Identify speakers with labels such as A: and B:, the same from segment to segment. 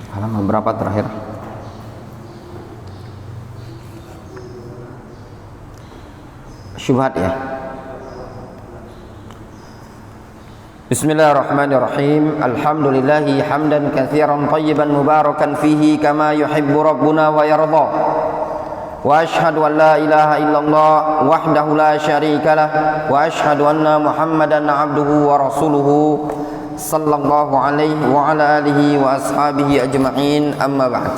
A: Halaman berapa terakhir? Syubhat ya. Bismillahirrahmanirrahim. Alhamdulillahi hamdan katsiran thayyiban mubarakan fihi kama yuhibbu rabbuna wa yarda. Wa ashhadu an la ilaha illallah wahdahu la syarika lah wa ashhadu anna Muhammadan abduhu wa rasuluhu sallallahu alaihi wa ala alihi wa ashabihi ajma'in, amma ba'd.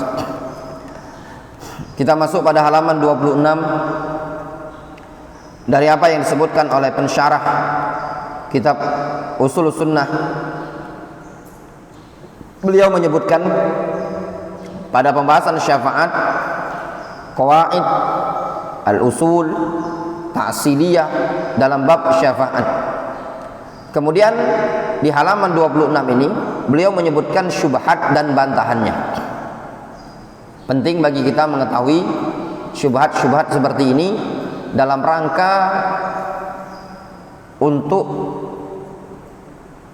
A: Kita masuk pada halaman 26 dari apa yang disebutkan oleh pensyarah kitab Ushul Sunnah. Beliau menyebutkan pada pembahasan syafaat, qawaid al-usul ta'siliyah dalam bab syafaat. Kemudian di halaman 26 ini beliau menyebutkan syubhat dan bantahannya. Penting bagi kita mengetahui syubhat-syubhat seperti ini dalam rangka untuk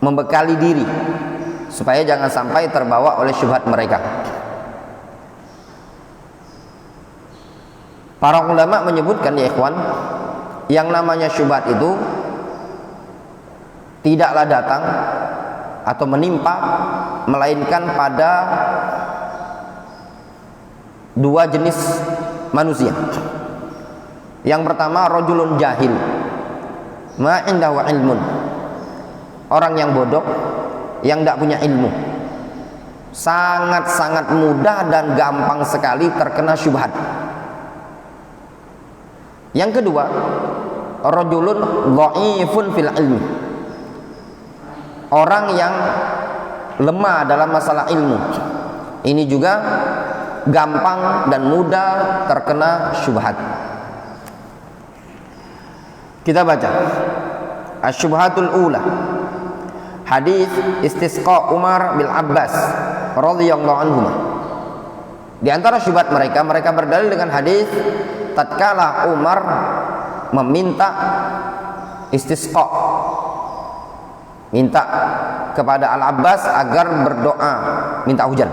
A: membekali diri supaya jangan sampai terbawa oleh syubhat mereka. Para ulama menyebutkan ya ikhwan, yang namanya syubhat itu tidaklah datang atau menimpa melainkan pada dua jenis manusia. Yang pertama, rajulun jahil ma indahu ilmun, orang yang bodoh yang tidak punya ilmu, sangat-sangat mudah dan gampang sekali terkena syubhat. Yang kedua, rajulun dhaifun fil ilmi, orang yang lemah dalam masalah ilmu. Ini juga gampang dan mudah terkena syubhat. Kita baca Asy-Syubhatul Ula, hadis istisqa Umar bil Abbas radhiyallahu anhu. Di antara syubhat mereka berdalil dengan hadis tatkala Umar meminta istisqa, minta kepada Al-Abbas agar berdoa minta hujan.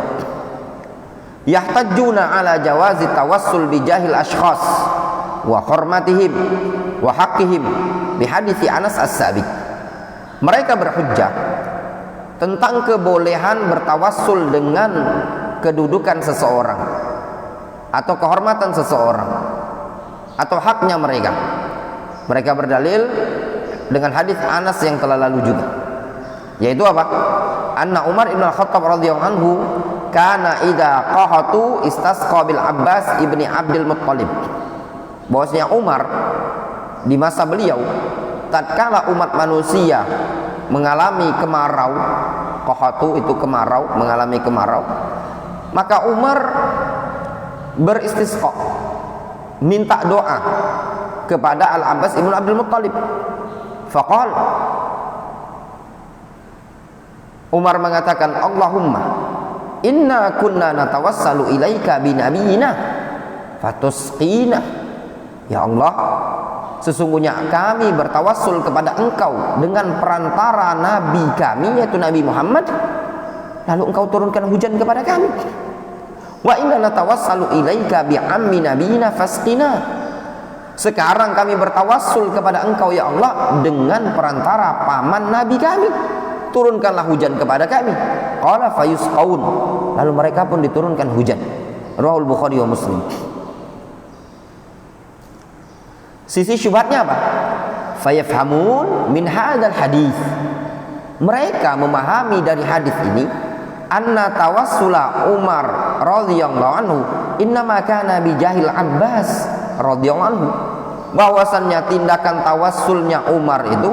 A: Yahtajuna ala jawazi tawassul bi jahil ashkhas wa hormatihim wa haqqihim bi hadithi Anas as-Sabiq. Mereka berhujjah tentang kebolehan bertawassul dengan kedudukan seseorang atau kehormatan seseorang atau haknya mereka. Mereka berdalil dengan hadis Anas yang telah lalu juga, yaitu apa? Anna Umar ibn al-Khattab radhiyallahu anhu kana idza qahatu istasqa bil Abbas ibni Abdul Muttalib. Bahwasanya Umar di masa beliau, tatkala umat manusia mengalami kemarau, qahatu itu kemarau, mengalami kemarau, maka Umar beristisqa, minta doa kepada Al-Abbas ibn Abdul Muttalib. Faqal, Umar mengatakan, Allahumma inna kunna natawassalu ilaika binabiyina fatusqina. Ya Allah, sesungguhnya kami bertawassul kepada engkau dengan perantara nabi kami, yaitu Nabi Muhammad, lalu engkau turunkan hujan kepada kami. Wa inna natawassalu ilaika bi ammi nabiyina fasqina. Sekarang kami bertawassul kepada engkau ya Allah dengan perantara paman nabi kami, turunkanlah hujan kepada kami. Qala fayusqaun, lalu mereka pun diturunkan hujan. Rawahul Bukhari wa Muslim. Sisi syubhatnya apa? Fayafhamun min hadzal hadis, mereka memahami dari hadis ini anna tawassula Umar radhiyallahu anhu innama kana bi jahil Abbas radhiyallahu anhu, bahwasannya tindakan tawassulnya Umar itu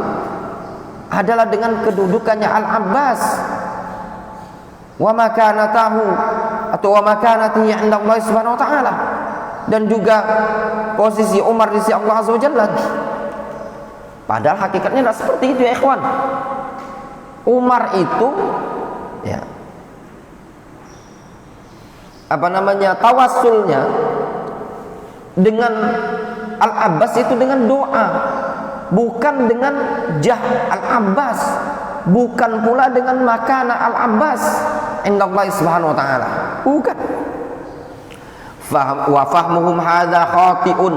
A: adalah dengan kedudukannya Al-Abbas, wa makanatahu atau wa makanatihi 'inda Allah Subhanahu wa taala, dan juga posisi Umar di sisi Allah Azza wa Jalla. Padahal hakikatnya tidak seperti itu ya ikhwan. Umar itu ya tawassulnya dengan Al-Abbas itu dengan doa, bukan dengan jah Al-Abbas, bukan pula dengan makana Al-Abbas indallahi subhanahu wa ta'ala. Bukan. Wa fahmuhum hadza khati'un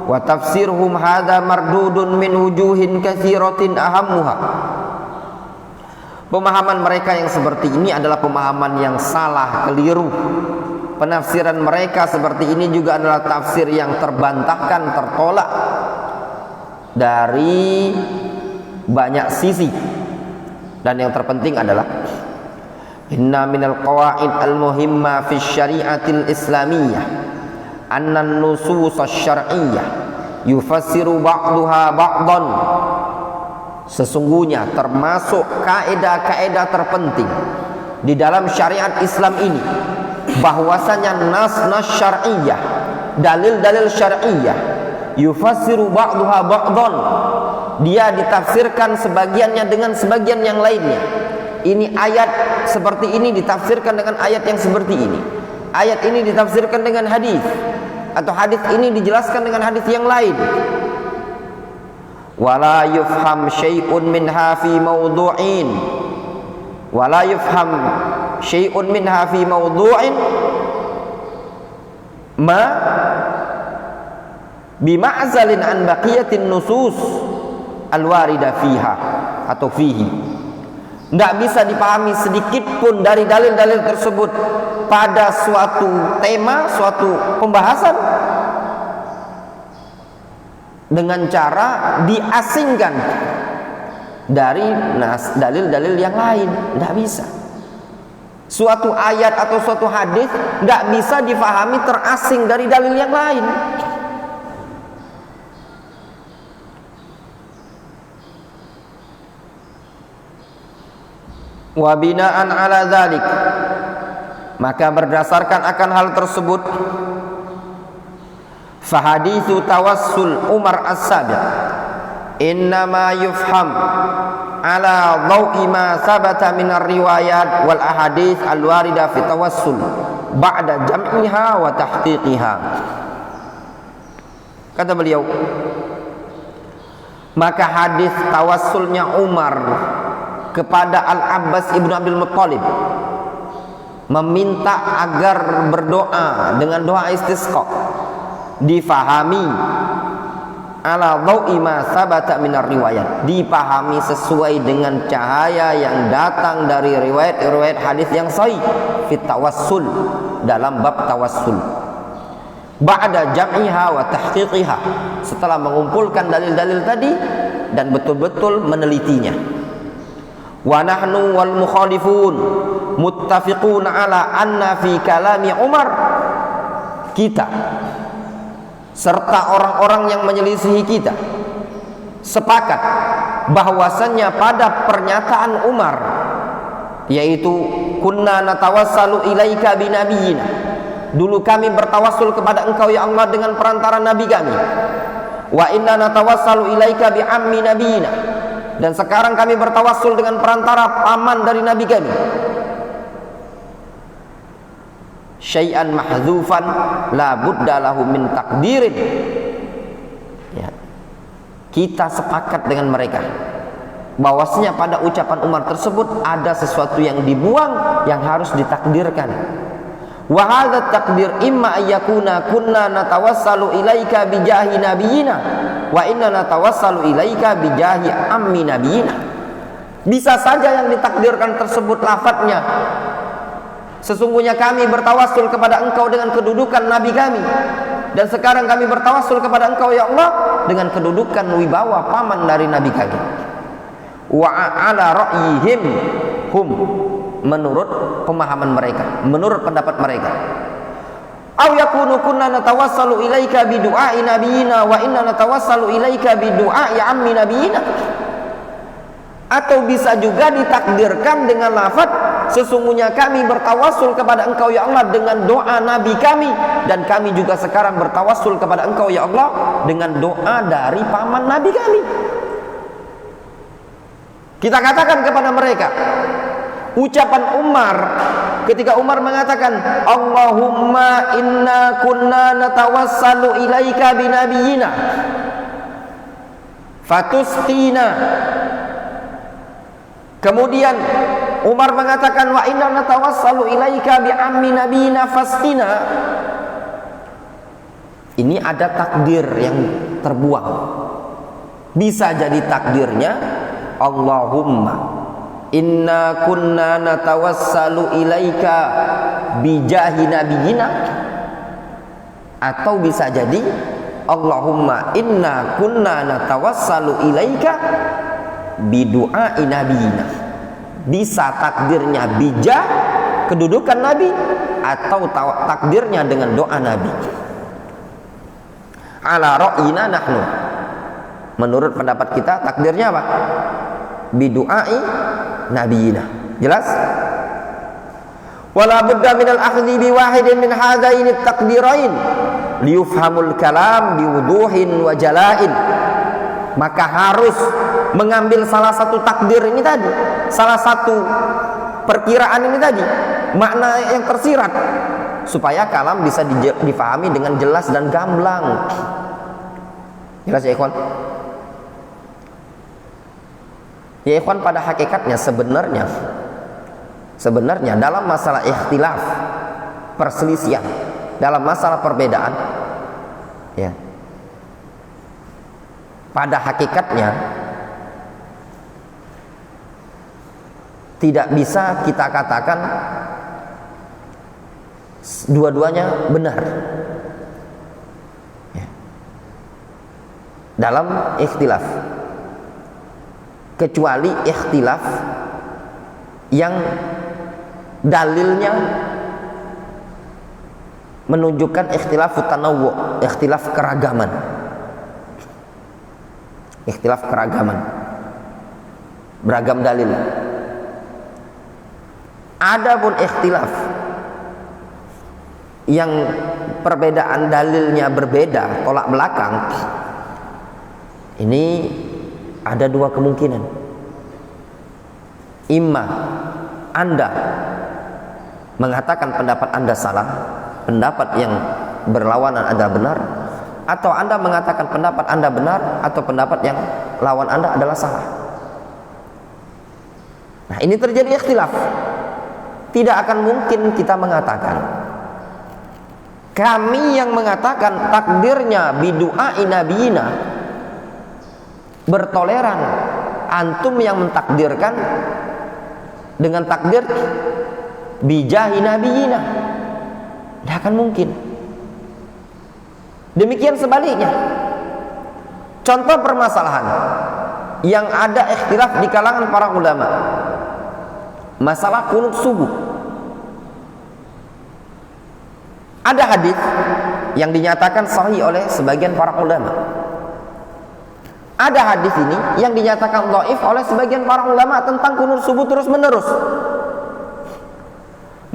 A: wa tafsirhum hadza mardudun min wujuhin katsiratin ahammuha. Pemahaman mereka yang seperti ini adalah pemahaman yang salah, keliru. Penafsiran mereka seperti ini juga adalah tafsir yang terbantahkan, tertolak dari banyak sisi. Dan yang terpenting adalah inna minal qawaid al-muhimma fi syari'atil islamiyah anna an-nusus asy-syar'iyyah yufassiru ba'daha ba'dan. Sesungguhnya termasuk kaidah-kaidah terpenting di dalam syariat Islam ini bahwasanya nas-nas syar'iyyah, dalil-dalil syar'iyyah yufassiru ba'daha ba'dan, dia ditafsirkan sebagiannya dengan sebagian yang lainnya. Ini ayat seperti ini ditafsirkan dengan ayat yang seperti ini. Ayat ini ditafsirkan dengan hadis, atau hadis ini dijelaskan dengan hadis yang lain. Wala yufham syai'un minha fi mawdu'in, wala yufham syai'un minha fi mawdu'in ma bima'zalin an baqiyatin nusus al-warida fiha atau fihi. Tidak bisa dipahami sedikit pun dari dalil-dalil tersebut pada suatu tema, suatu pembahasan dengan cara diasingkan dari dalil-dalil yang lain. Tidak bisa. Suatu ayat atau suatu hadis tidak bisa difahami terasing dari dalil yang lain. Wa bina'an ala dzalik, maka berdasarkan akan hal tersebut, fahadithu tawassul Umar as-sabiq innama yufham ala dhawi ma sabata min ar-riwayat wal ahadits al-warida fi tawassul ba'da jam'iha wa tahqiqiha. Kata beliau, maka hadis tawassulnya Umar kepada Al-Abbas ibnu Abdul Muttalib, meminta agar berdoa dengan doa istisqa, difahami ala dhawi ma sabata minar riwayat, dipahami sesuai dengan cahaya yang datang dari riwayat-riwayat hadis yang sahih fit tawassul, dalam bab tawassul, ba'da jam'iha wa tahqiqiha, setelah mengumpulkan dalil-dalil tadi dan betul-betul menelitinya. Wa nahnu wal mukhalifun muttafiqun ala anna fi kalami Umar, kita serta orang-orang yang menyelisihi kita sepakat bahwasannya pada pernyataan Umar, yaitu kunna natawassalu ilaika binabiyina, dulu kami bertawassul kepada engkau ya Allah dengan perantara nabi kami, wa inna natawassalu ilaika bi ammi nabiyina, dan sekarang kami bertawassul dengan perantara paman dari nabi kami. Syai'an mahdzufan la budda lahu min takdirin, ya. Kita sepakat dengan mereka bahwasanya pada ucapan Umar tersebut ada sesuatu yang dibuang yang harus ditakdirkan. Wa hadza takdir imma ayyakuna kunna natawassalu ilaika bijahi nabiyina wa inna natawassalu ilaika bijahi ammi nabiyina. Bisa saja yang ditakdirkan tersebut lafadznya, sesungguhnya kami bertawassul kepada engkau dengan kedudukan nabi kami, dan sekarang kami bertawassul kepada engkau ya Allah dengan kedudukan wibawa paman dari nabi kami. Wa ala ra'yihim hum, menurut pemahaman mereka, menurut pendapat mereka. Aw yakunu kunna natawassalu ilaika bi du'ai nabiyina wa inna natawassalu ilaika bi du'ai ammi nabiyina. Atau bisa juga ditakdirkan dengan lafaz sesungguhnya kami bertawassul kepada engkau ya Allah dengan doa nabi kami, dan kami juga sekarang bertawassul kepada engkau ya Allah dengan doa dari paman nabi kami. Kita katakan kepada mereka, ucapan Umar ketika Umar mengatakan Allahumma inna kunna natawassalu ilaika binabiyina fatusqina, kemudian Umar mengatakan, wa inna natawassalu ilaika bi ammi nabiyina fasqina. Ini ada takdir yang terbuang. Bisa jadi takdirnya, Allahumma inna kunna natawassalu ilaika bijahi nabiyina, atau bisa jadi Allahumma inna kunna natawassalu ilaika bidu'ai nabiyina. Bisa takdirnya bija, kedudukan nabi, atau takdirnya dengan doa nabi. Ala ra'yina nahnu, menurut pendapat kita takdirnya apa? Bidu'ai nabiyina. Jelas? Wala budda minal akhdhi biwahidin min hadaini takdirain liyufhamul kalam biwuduhin wa jala'in. Maka harus mengambil salah satu takdir ini tadi, salah satu perkiraan ini tadi, makna yang tersirat, supaya kalam bisa difahami dengan jelas dan gamblang. Jelas ya ikhwan? Ya ikhwan, pada hakikatnya sebenarnya dalam masalah ikhtilaf, perselisihan, dalam masalah perbedaan, ya, pada hakikatnya tidak bisa kita katakan dua-duanya benar, ya, dalam ikhtilaf, kecuali ikhtilaf yang dalilnya menunjukkan ikhtilaf tanawwu, ikhtilaf keragaman, beragam dalil. Adapun ikhtilaf yang perbedaan dalilnya berbeda, tolak belakang, ini ada dua kemungkinan. Imma Anda mengatakan pendapat Anda salah, pendapat yang berlawanan Anda benar, atau Anda mengatakan pendapat Anda benar, atau pendapat yang lawan Anda adalah salah. Nah, ini terjadi ikhtilaf. Tidak akan mungkin kita mengatakan, kami yang mengatakan takdirnya bidu'ai nabiyina bertoleran, antum yang mentakdirkan dengan takdir bijahi nabiyina. Tidak akan mungkin. Demikian sebaliknya. Contoh permasalahan yang ada ikhtilaf di kalangan para ulama, masalah kunut subuh. Ada hadis yang dinyatakan sahih oleh sebagian para ulama. Ada hadis ini yang dinyatakan dhaif oleh sebagian para ulama tentang kunut subuh terus menerus.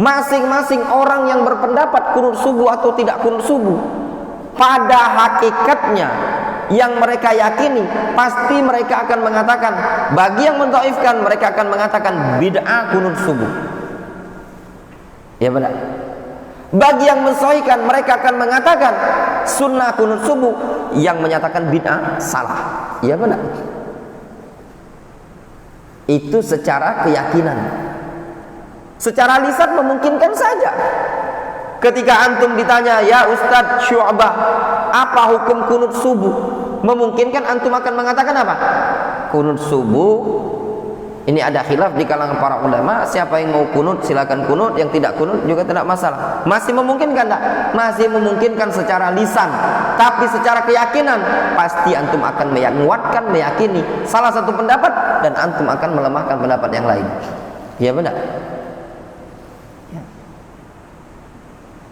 A: Masing-masing orang yang berpendapat kunut subuh atau tidak kunut subuh, pada hakikatnya yang mereka yakini, pasti mereka akan mengatakan, bagi yang mendhaifkan, mereka akan mengatakan bid'ah kunut subuh. Ya benar. Bagi yang mensahihkan, mereka akan mengatakan sunnah kunut subuh, yang menyatakan bid'ah salah. Ya benar. Itu secara keyakinan. Secara lisan memungkinkan saja. Ketika antum ditanya, ya Ustadz Syu'bah, apa hukum kunut subuh? Memungkinkan antum akan mengatakan apa? Kunut subuh, ini ada khilaf di kalangan para ulama, siapa yang mau kunut silakan kunut, yang tidak kunut juga tidak masalah. Masih memungkinkan tak? Masih memungkinkan secara lisan, tapi secara keyakinan pasti antum akan menguatkan, meyakini salah satu pendapat, dan antum akan melemahkan pendapat yang lain. Ya benar.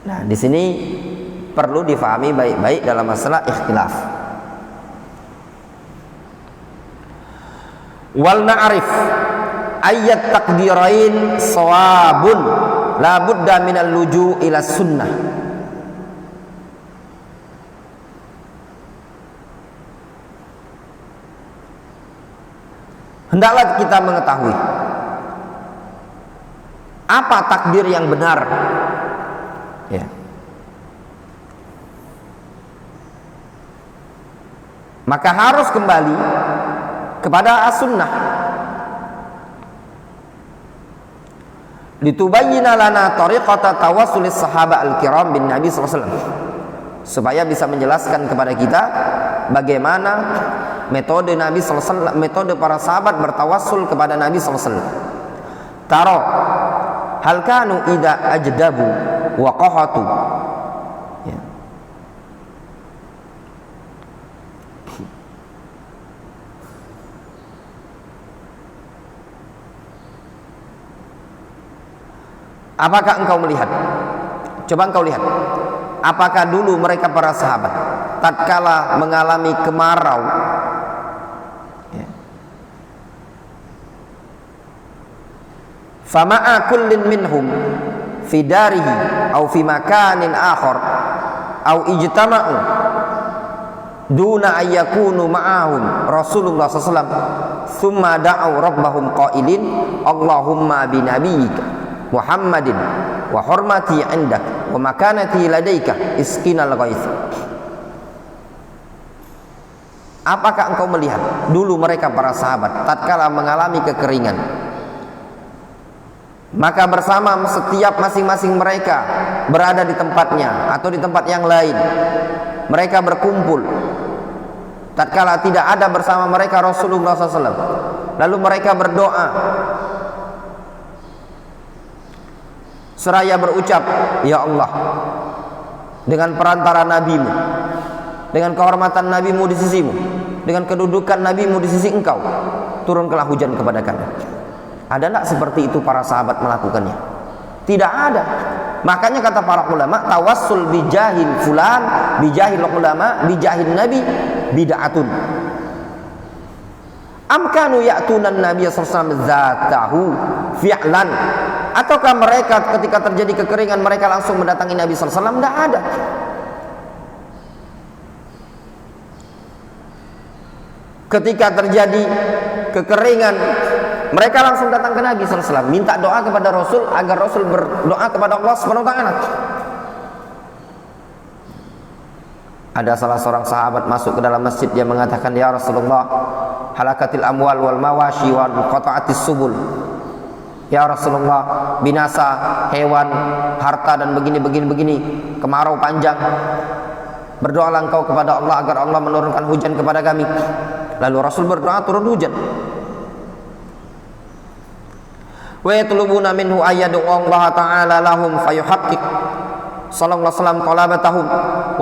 A: Nah, di sini perlu difahami baik-baik dalam masalah ikhtilaf. Wal na'rif ayat takdirain sawabun la budda minal luju' ila sunnah. Hendaklah kita mengetahui apa takdir yang benar. Ya. Maka harus kembali kepada as-sunnah. litubayyina lana tariqata tawassulis sahabat al-kiram bin Nabi sallallahu alaihi wasallam, supaya bisa menjelaskan kepada kita bagaimana metode Nabi sallallahu alaihi wasallam, metode para sahabat bertawassul kepada Nabi sallallahu alaihi wasallam. Taro hal kanu idza ajdabu wa qahatu, ya. Apakah engkau melihat? Coba engkau lihat. Apakah dulu mereka para sahabat tatkala mengalami kemarau, ya, fama'a kullin minhum fi darihi au fi makanin akhar au ijtama'u duna ayyakunu ma'ahum Rasulullah sallallahu alaihi wasallam thumma da'u rabbahum qailin Allahumma bi nabiyyika Muhammadin wa hurmati indak wa makanati ladaika isqinal ghaith. Apakah engkau melihat dulu mereka para sahabat tatkala mengalami kekeringan, maka bersama setiap masing-masing mereka berada di tempatnya atau di tempat yang lain, mereka berkumpul tatkala tidak ada bersama mereka Rasulullah SAW, lalu mereka berdoa seraya berucap, ya Allah, dengan perantara nabimu, dengan kehormatan nabimu di sisimu, dengan kedudukan nabimu di sisi engkau, turunkanlah hujan kepada kami. Ada tidak seperti itu para sahabat melakukannya? Tidak ada. Makanya kata para ulama, tawassul bijahil fulan, bijahil ulama, bijahil nabi, bid'atun. Amkanu ya'tunan nabiy sallallahu alaihi wasallam zatahu fi'lan, ataukah mereka ketika terjadi kekeringan mereka langsung mendatangi Nabi sallallahu alaihi wasallam? Tidak ada. Ketika terjadi kekeringan mereka langsung datang ke Nabi sallallahu alaihi wasallam, minta doa kepada Rasul agar Rasul berdoa kepada Allah Subhanahu wa taala. Ada salah seorang sahabat masuk ke dalam masjid, dia mengatakan, ya Rasulullah, halakatil amwal wal mawashi wal qata'atis subul. Ya Rasulullah, binasa hewan, harta dan begini, kemarau panjang. Berdoalah engkau kepada Allah agar Allah menurunkan hujan kepada kami. Lalu Rasul berdoa, turun hujan. Wa yatlubuna minhu ayyadu Allah ta'ala lahum fayuhaqqiq sallallahu alaihi wasallam talabatahum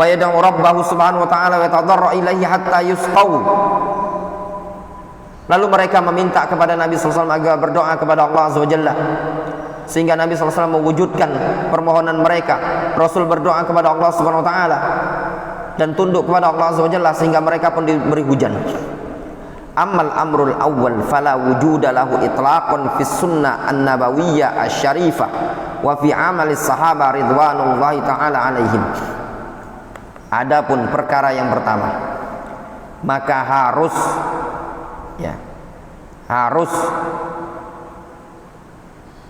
A: wa yad'u rabbahu subhanahu wa ta'ala wa yatadarra ilaihi hatta yusqaw. Lalu mereka meminta kepada Nabi sallallahu alaihi wasallam agar berdoa kepada Allah azza wa jalla, sehingga Nabi sallallahu alaihi wasallam mewujudkan permohonan mereka. Rasul berdoa kepada Allah subhanahu wa ta'ala dan tunduk kepada Allah azza wa jalla sehingga mereka pun diberi hujan. Amal amrul awwal fala wujuda lahu itlaqun fi sunnah an-nabawiyyah asy-syarifah wa fi amali sahabah ridwanullahi ta'ala alaihim. Adapun perkara yang pertama, maka harus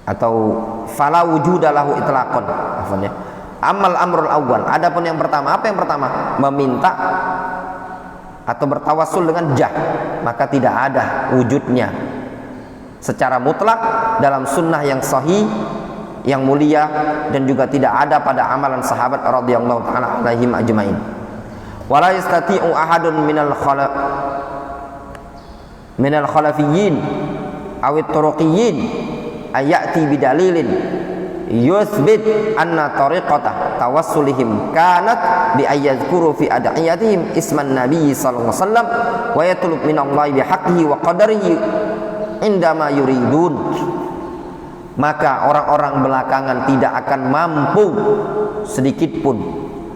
A: atau fala wujuda lahu itlaqun, amal amrul awwal. Adapun yang pertama, apa yang pertama? Meminta atau bertawassul dengan jah, maka tidak ada wujudnya secara mutlak dalam sunnah yang sahih, yang mulia, dan juga tidak ada pada amalan sahabat radhiyallahu ta'ala alaihim ajmain. Wala yastati'u ahadun minal khalafiyyin awit turuqiyyin ayati bidalilin yusbit anna tariqata tawassulihim kanat bi ayyadhkuru fi ad'iyatihim isman nabiy sallallahu alaihi wasallam wa yatlub minallahi bihaqqihi wa qadarihi indama yuridun. Maka orang-orang belakangan tidak akan mampu sedikit pun,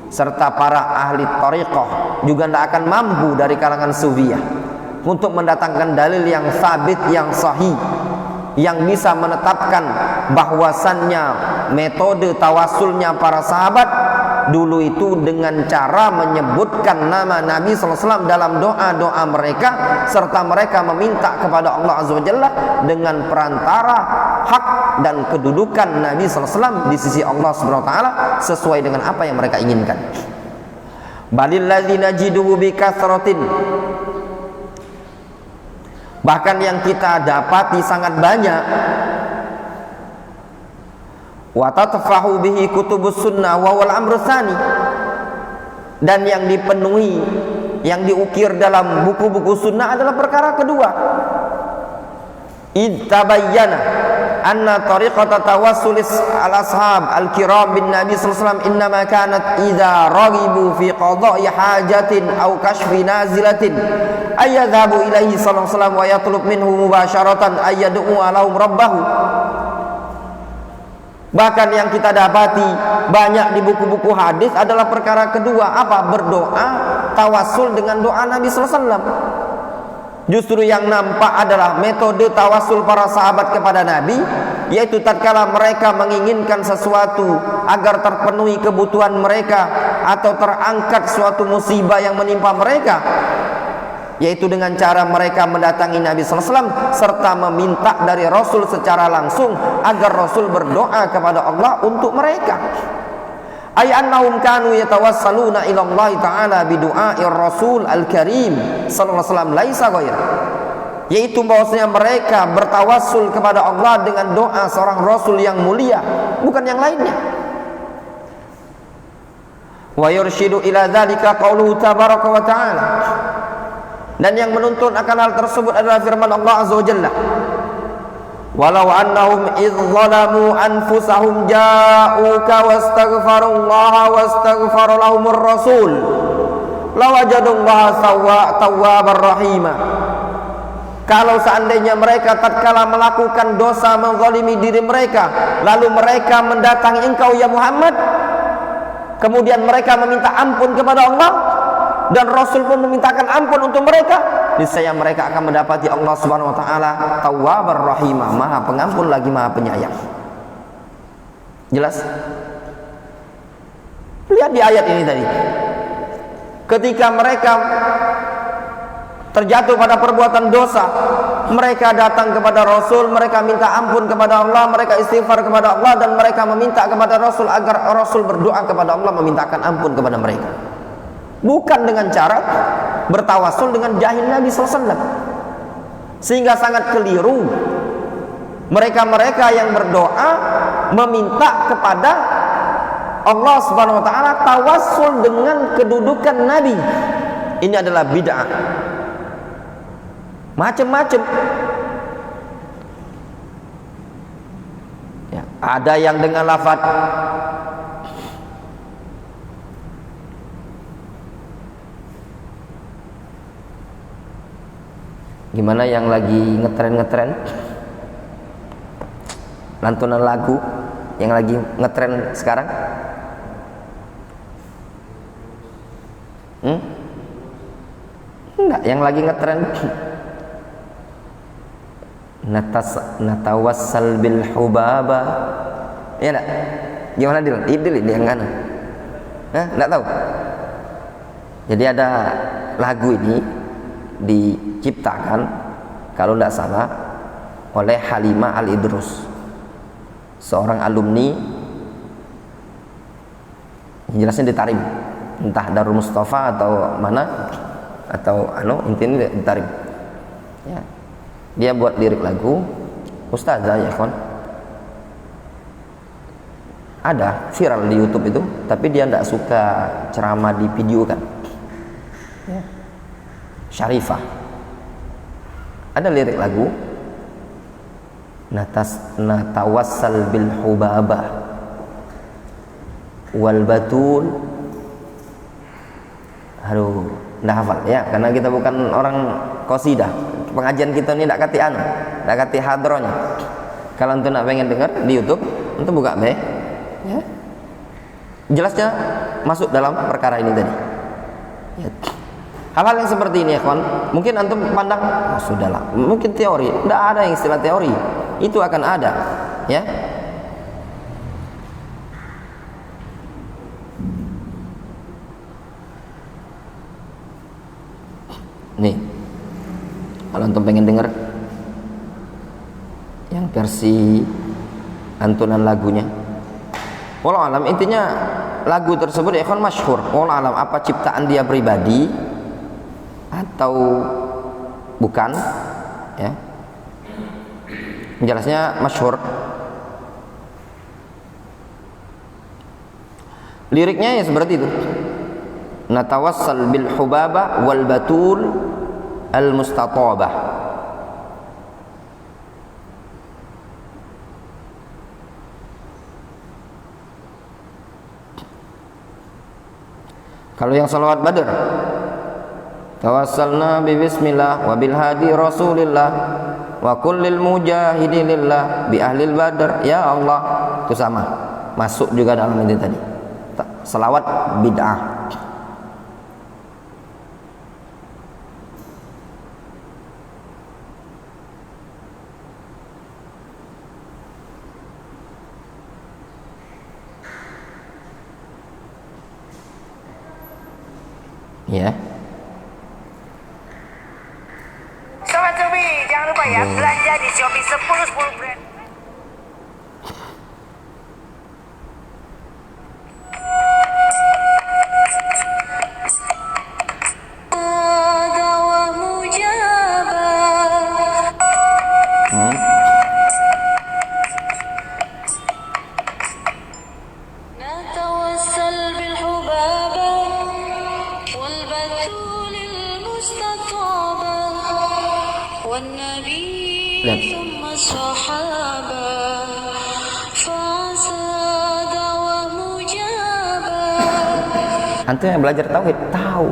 A: serta para ahli tariqah juga tidak akan mampu dari kalangan sufiyah untuk mendatangkan dalil yang sabit, yang sahih, yang bisa menetapkan bahwasannya metode tawassulnya para sahabat dulu itu dengan cara menyebutkan nama Nabi SAW dalam doa-doa mereka, serta mereka meminta kepada Allah Azza wa Jalla dengan perantara hak dan kedudukan Nabi SAW di sisi Allah Subhanahu wa taala sesuai dengan apa yang mereka inginkan. Balil ladzina jiduhu bi kathratin, bahkan yang kita dapati sangat banyak wa tatfahu bihi kutubus sunnah wa wal amru tsani, dan yang dipenuhi, yang diukir dalam buku-buku sunnah adalah perkara kedua. Id tabayyana anna tariqata tawassulis al-ashab al-kiram bin Nabi sallallahu alaihi wasallam innama kanat idza raghibu fi qada'i hajatin aw kashfi nazilatin ayadhabu ilaihi sallallahu alaihi wasallam wa yatlub minhu mubasharatan ayyad'u lahum rabbahu. Bahkan yang kita dapati banyak di buku-buku hadis adalah perkara kedua, apa? Berdoa tawassul dengan doa Nabi sallallahu alaihi wasallam. Justru yang nampak adalah metode tawassul para sahabat kepada Nabi, yaitu tatkala mereka menginginkan sesuatu agar terpenuhi kebutuhan mereka atau terangkat suatu musibah yang menimpa mereka, yaitu dengan cara mereka mendatangi Nabi sallallahu alaihi wasallam serta meminta dari Rasul secara langsung agar Rasul berdoa kepada Allah untuk mereka. Ay annahum kanu yatawassaluna ila Allah taala bidu'air Rasul al-Karim sallallahu alaihi wasallam laisa ghair, yaitu bahwasanya mereka bertawassul kepada Allah dengan doa seorang Rasul yang mulia, bukan yang lainnya. Wa yurshidu ila dzalika qauluhu tabaraka wa ta'ala, dan yang menuntun akan hal tersebut adalah firman Allah azza wa jalla, walau annahum idh zalamu anfusahum ja'uka wastaghfarullaha wastaghfara lahumur rasul lawajadullaha tawwabar rahima. Kalau seandainya mereka tatkala melakukan dosa menzalimi diri mereka, lalu mereka mendatangi engkau ya Muhammad, kemudian mereka meminta ampun kepada Allah dan Rasul pun memintakan ampun untuk mereka, niscaya mereka akan mendapati Allah Subhanahu wa taala Tawwabar Rahimah, Maha Pengampun lagi Maha Penyayang. Jelas? Lihat di ayat ini tadi. Ketika mereka terjatuh pada perbuatan dosa, mereka datang kepada Rasul, mereka minta ampun kepada Allah, mereka istighfar kepada Allah, dan mereka meminta kepada Rasul agar Rasul berdoa kepada Allah memintakan ampun kepada mereka. Bukan dengan cara bertawassul dengan jahil Nabi SAW. Sehingga sangat keliru mereka-mereka yang berdoa meminta kepada Allah Subhanahu wa taala tawassul dengan kedudukan Nabi. Ini adalah bid'ah. Macam-macam. Ya, ada yang dengan lafaz gimana yang lagi ngetren lantunan lagu yang lagi ngetren sekarang? Enggak, yang lagi ngetren natawassal bil hubaba. Ya enggak? Gimana Dil? Idil ini yang mana? Enggak tahu. Jadi ada lagu ini diciptakan kalau tidak salah oleh Halimah Al-Idrus, seorang alumni jelasnya di Tarim, entah Darul Mustafa atau mana, atau intinya di Tarim ya. Dia buat lirik lagu, ustazah ya kan, ada viral di YouTube itu, tapi dia tidak suka ceramah di video kan ya. Syarifah ada lirik lagu natawassal bil hubabah wal batul. Aduh, nggak hafal ya, karena kita bukan orang qasidah. Pengajian kita ini tidak kati tidak kati hadronya. Kalau antum nak pengen dengar di YouTube, antum buka be ya. Jelasnya masuk dalam perkara ini tadi ya. Hal-hal yang seperti ini ya kawan, mungkin antum pandang sudahlah, mungkin teori. Tidak ada yang istilah teori, itu akan ada ya. Nih, kalau antum pengen dengar yang versi antunan lagunya, wallahu alam, intinya lagu tersebut ya kan masyhur. Wallahu alam apa ciptaan dia pribadi atau bukan ya, jelasnya masyhur. Liriknya ya seperti itu. Natawassal bil hubaba wal batul al mustatabah. Kalau yang salawat Badar, tawassalna bi bismillah wa bil hadi rasulillah wa kullil mujahidilillah bi ahlil badar ya Allah. Itu sama, masuk juga dalam ini tadi. Salawat bid'ah. Ya.
B: Sobat Shopee, jangan lupa ya belanja di Shopee 10 brand.
A: Antum yang belajar tauhid tahu.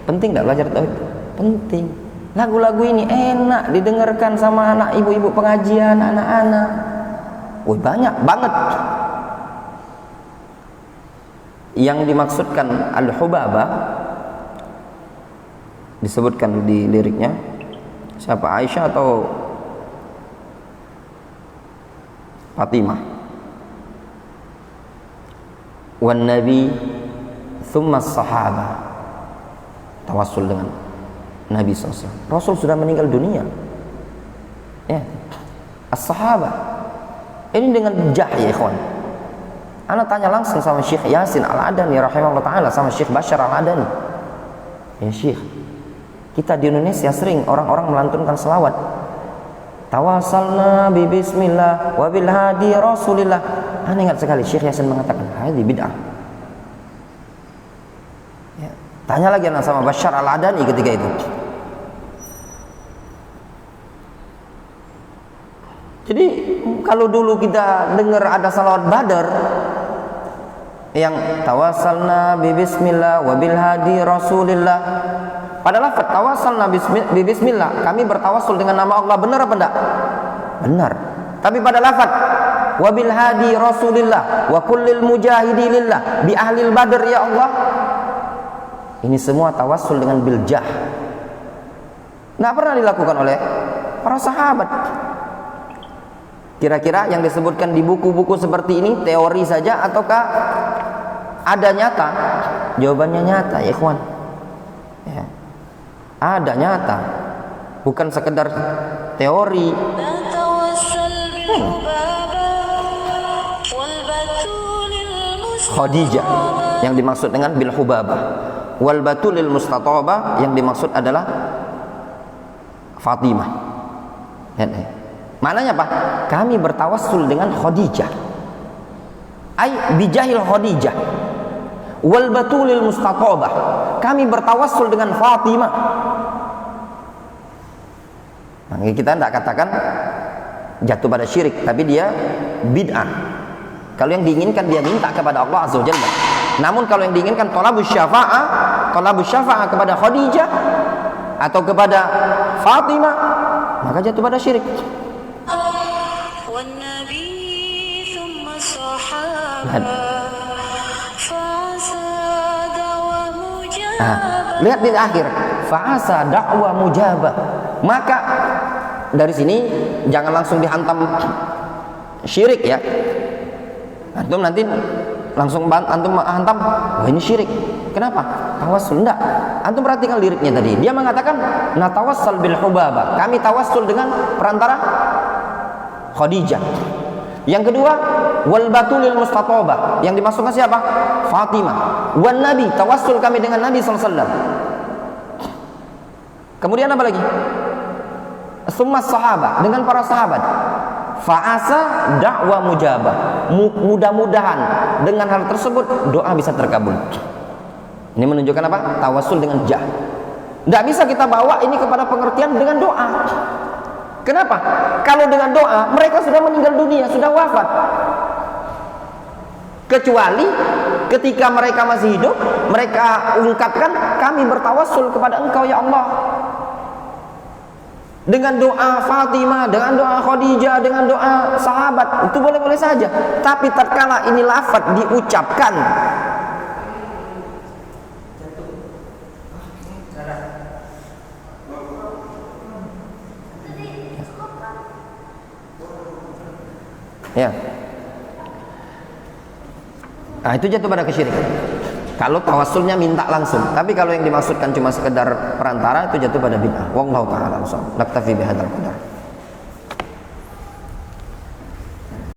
A: Penting enggak belajar tauhid? Penting. Lagu-lagu ini enak didengarkan sama anak ibu-ibu pengajian, anak-anak. Wih, banyak banget. Yang dimaksudkan al-hubabah disebutkan di liriknya siapa? Aisyah atau Fatimah? Wan nabi thumma sahabah. Tawassul dengan Nabi SAW. Rasul sudah meninggal dunia. Ya. As-sahabah. Ini dengan jah ya ikhwan. Ana tanya langsung sama Syekh Yasin Al-Adani rahimahullah taala, sama Syekh Bashar Al-Adani. Ya Syekh, kita di Indonesia sering orang-orang melantunkan selawat. Tawassalna bi bismillah wa bil hadi rasulillah. Ana ingat sekali Syekh Yasin mengatakan, "Hadhi bid'ah." Ya. Tanya lagi anak sama Bashar Al-Adani ketika itu. Jadi kalau dulu kita dengar ada salawat Badar yang tawassalna bi bismillah wa bil hadi rasulillah, pada lafaz tawassalna bi bismillah, kami bertawassul dengan nama Allah, benar apa enggak? Benar. Tapi pada lafaz wa bil hadi rasulillah wa kullil mujahidilillah bi ahlil badr ya Allah, ini semua tawassul dengan biljah. Enggak pernah dilakukan oleh para sahabat. Kira-kira yang disebutkan di buku-buku seperti ini teori saja ataukah ada nyata? Jawabannya nyata ya ikhwan. Ya. Ada nyata, bukan sekedar teori. Khadijah yang dimaksud dengan bil hubabah, wal batulil mustatabah yang dimaksud adalah Fatimah. Ya. Maknanya apa? Kami bertawassul dengan Khadijah. Ai bijahil Khadijah. Wal batulil mustatabah. Kami bertawassul dengan Fatimah. Nah, kita tidak katakan jatuh pada syirik, tapi dia bid'ah. Kalau yang diinginkan dia minta kepada Allah Azza wa Jalla. Namun kalau yang diinginkan talabus syafa'ah kepada Khadijah atau kepada Fatimah, maka jatuh pada syirik. Lihat di akhir, fa'asa da'wa mujabah. Maka dari sini jangan langsung dihantam syirik ya. Antum nanti langsung antum hantam, wah ini syirik. Kenapa? Tawassul enggak. Antum perhatikan liriknya tadi. Dia mengatakan natawassal bil hubabah. Kami tawassul dengan perantara Khadijah. Yang kedua, wal batulil mustatabah. Yang dimaksudkan siapa? Fatimah. Wan nabi, tawassul kami dengan Nabi sallallahu alaihi wasallam. Kemudian apa lagi? Summa sahabat, dengan para sahabat. Fa'asa da'wa mujabah. Mudah-mudahan dengan hal tersebut doa bisa terkabul. Ini menunjukkan apa? Tawassul dengan jah. Tidak bisa kita bawa ini kepada pengertian dengan doa. Kenapa? Kalau dengan doa mereka sudah meninggal dunia, sudah wafat. Kecuali ketika mereka masih hidup, mereka ungkapkan, kami bertawassul kepada Engkau ya Allah, dengan doa Fatimah, dengan doa Khadijah, dengan doa sahabat, itu boleh-boleh saja. Tapi tatkala ini lafaz diucapkan ya, nah itu jatuh pada kesyirikan. Kalau tawassulnya minta langsung, tapi kalau yang dimaksudkan cuma sekedar perantara, itu jatuh pada bid'ah. Wallahu ta'ala a'lam. Naktafi bihadzal qadar.